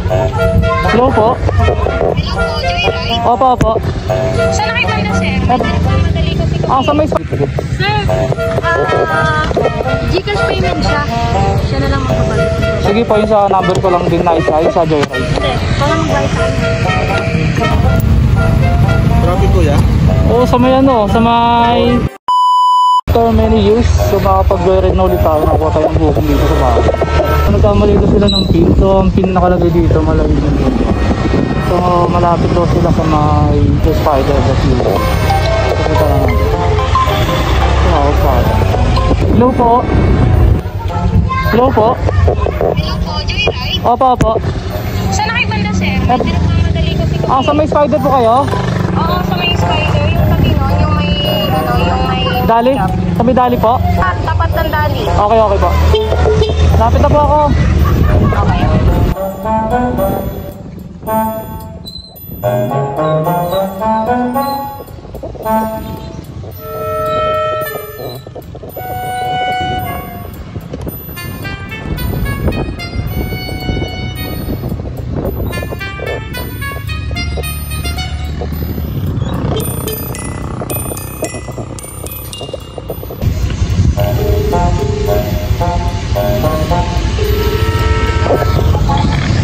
Hello po. Hello po, Joyride. Opo, opo. Saan kayo banda, sir? Madali kasi kami. Sa may... Sir, Gcash payment siya. Siya na lang magpapalit. Sige po, yung sa number ko lang din na isa, yung sa Joyride. Hindi, para magbayad sa kanya. Traffic ko ya? Oo, sa may sa may... After many years, so makapag-joyride na ulit tayo. Nakuha tayo ng booking dito sa bahay. So, nagkamali ko sila ng pin. So, ang pin nakalagay dito, malayo din dito. So, malapit daw sila sa may spider sa dito. So, punta na natin. Hello po. Hello po. Hello po, Joyride. Opo, opo. Saan kayo banda, sir? Madali kasi kami. Sa may spider po kayo? Oo, sa may spider. Yung tabi nun, yung may... yung may... Dali? Sa may dali po? Tapat ng dali. Okay, okay po. Lapit na po ako. Okay.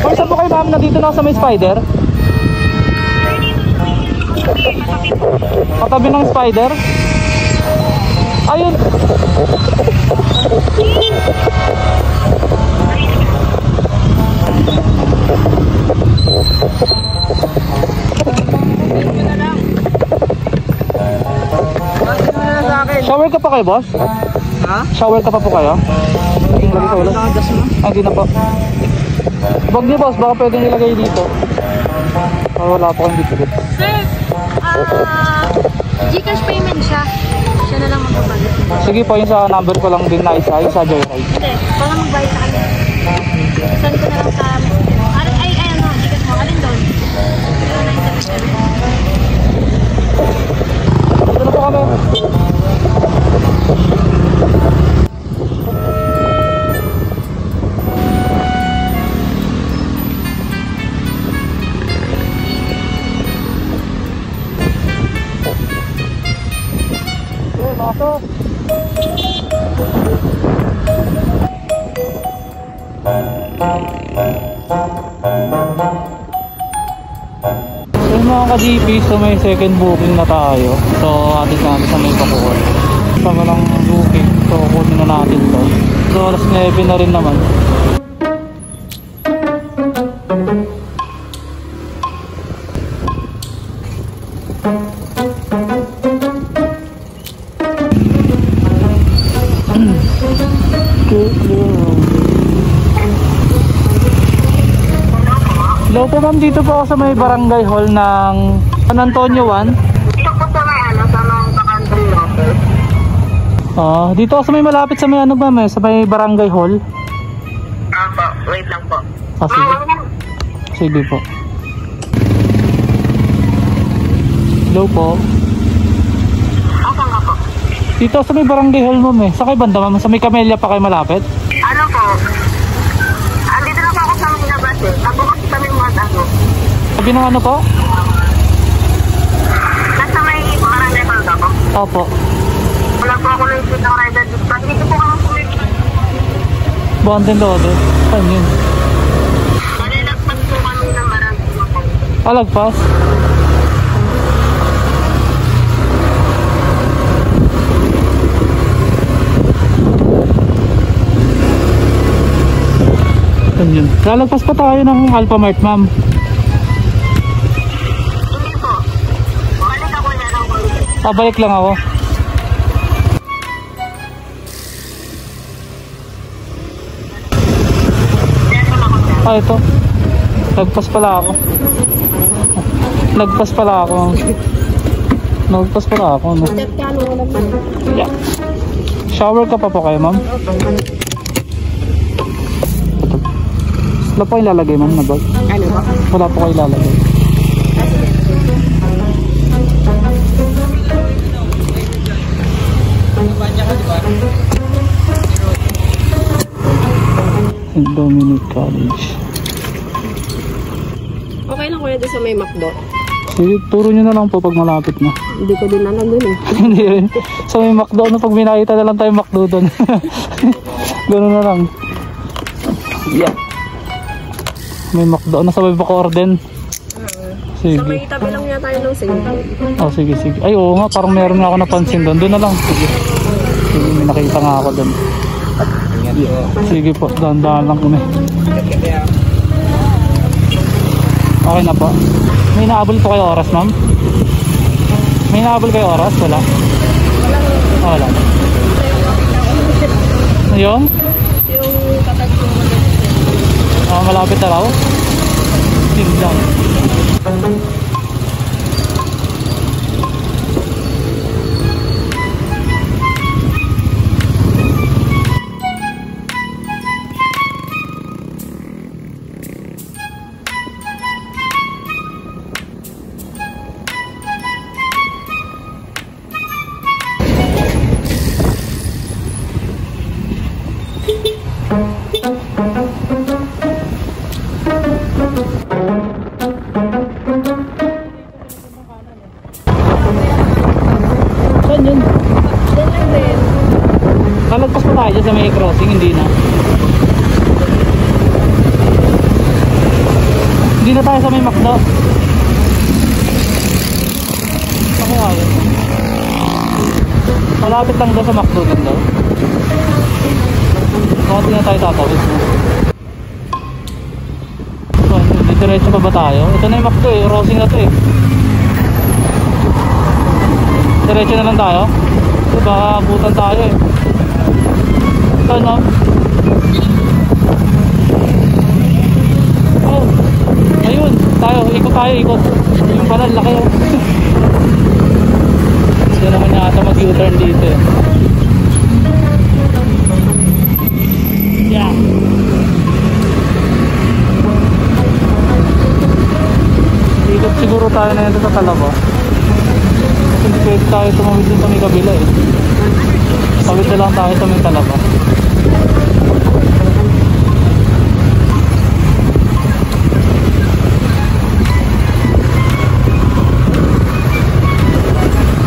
Oy, saan po kayo ma'am? Nandito na ako sa may spider? Katabi ng spider? Ayun! Shower ka pa kayo, boss? Ha? Shower ka pa po kayo? Lagi sa ulo? Hindi na po. Wag niyo, boss, baka pwedeng ilagay dito. Wala po kang dito. Sir, Gcash payment siya. Siya na lang magpapalit. Sige po, yung sa number ko lang din na isa, yung sa Joyride. Hindi, para magbayad sa kanya. Send ko na lang sa... Ay, ano, Gcash mo. Alin doon? 0977. Dito na po kami. Pasok. So mga ka-GP, so may second booking na tayo. So atin natin sa may Bacoor. Sama ng booking. So kunin na natin to. So alas 9 na rin naman. Hello po ma'am, dito po ako sa may barangay hall ng San Antonio 1. Dito po sa may sa mga country office. Dito ako sa may malapit sa may ma'am, sa may barangay hall. Po, wait lang po. Sige. Sige po. Hello po. Asan ka po? Dito sa may barangay hall ma'am Sa kay banda ma'am, sa may Camellia pa kayo malapit? Ano po? Andito na po ako sa mga labas Ako kasi kami mga ano. Sabi ng ano po? Nasa may barangay hall ka po? Opo. Wala po ako lang ng rider dito. Dito po ako kulit. Bonding Lode. Saan yun? Malilagpas po kami ng barangay. Alagpas? Yun. Lalagpas pa tayo ng Alphamart ma'am. Hindi po. Balik ako yan ang kulit. Balik lang ako. Ito. Nagpas pala ako. Nagpas pala ako. Nagpas pala ako. No? Yeah. Shower ka pa po kayo ma'am? Wala po kayo ilalagay ma'am na bag? Ano ba? Wala po kayo ilalagay. St. Dominic College. Okay lang kuya doon sa may McDo. Sige, turo nyo na lang po pag malapit na. Hindi ko din alam doon eh. Hindi rin. Sa may McDo, ano, pag minakita na lang tayo McDo doon. Gano'n na lang. Yeah. May McDo. Nasa may Bacoorden. Sige. Sa may tabi lang niya tayo ng single. Oh, sige, sige. Ay, oo nga. Parang meron nga ako napansin doon. Doon na lang. Sige. Sige, may nakita nga ako doon. Sige po. Dahan-dahan lang kami. Okay na po. May naabol po kayo oras, ma'am? May naabol kayo oras? Wala? Wala. Ayun? Yung tatag ko. Malapit na raw? Sige lang. Saan yun? Doon lang din. Kalagpas pa tayo dyan sa may crossing, hindi na. Hindi na tayo sa may McDo. Ako ayaw. Malapit lang daw sa McDo din daw. Bakit na tayo tatawid? So, hindi diretso pa ba tayo? Ito na yung McDo eh, crossing na to eh. Diretso na lang tayo? Baka abutan tayo eh. Ito no? Oh, ayun, tayo, ikot tayo, ikot. Yung pala, laki oh. Gusto naman yata mag-U-turn dito eh. Yeah. Ikot siguro tayo na yun sa Talaba. Hindi pwede tayo tumawid dun sa may kabila eh. Tawid na lang tayo sa may Talaba.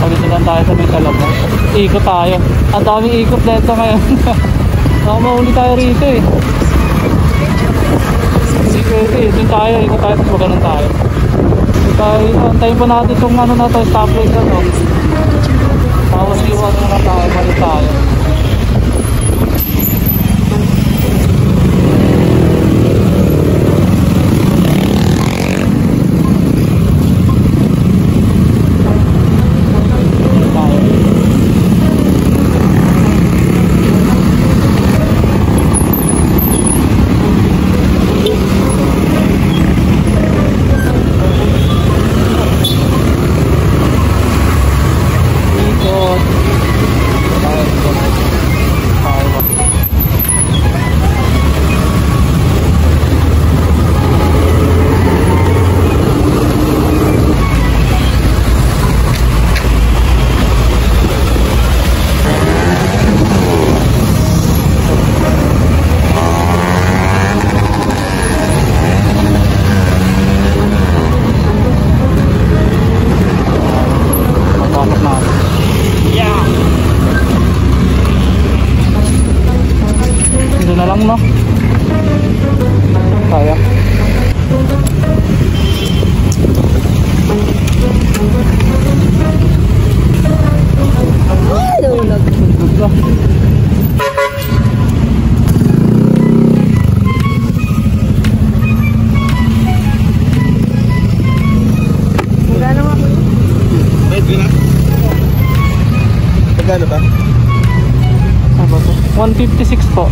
Tawid na lang tayo sa may Talaba. Ikot tayo. Ang daming ikot na ito ngayon. Baka mahuli tayo rito eh. Hindi pwede eh. Dun tayo, ikot tayo, tapos maganon tayo. Tayo, antayin pa natin itong ano na to, stoplight na to. Tapos iwan na tayo, balik tayo. No? Kaya. Ay, nahulog. Magkano nga po? Pwede na. Magkano ba? 156 po.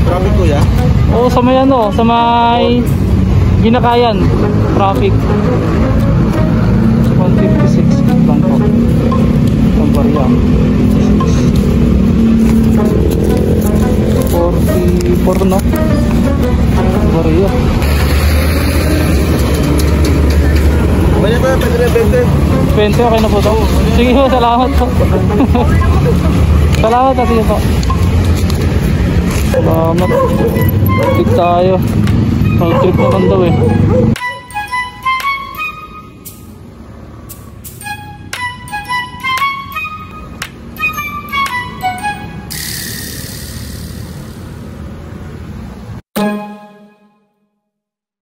Traffic kuya? Oo, sa may ano, sa may Ginakayan, traffic. 156 lang po. Ang barya. 44 no? Barya. Banya ba? Pwede na 20? 20, okay na po to. Sige po, salamat po. Salamat na, sige po. Salamat. Trip tayo. Road trip naman daw eh.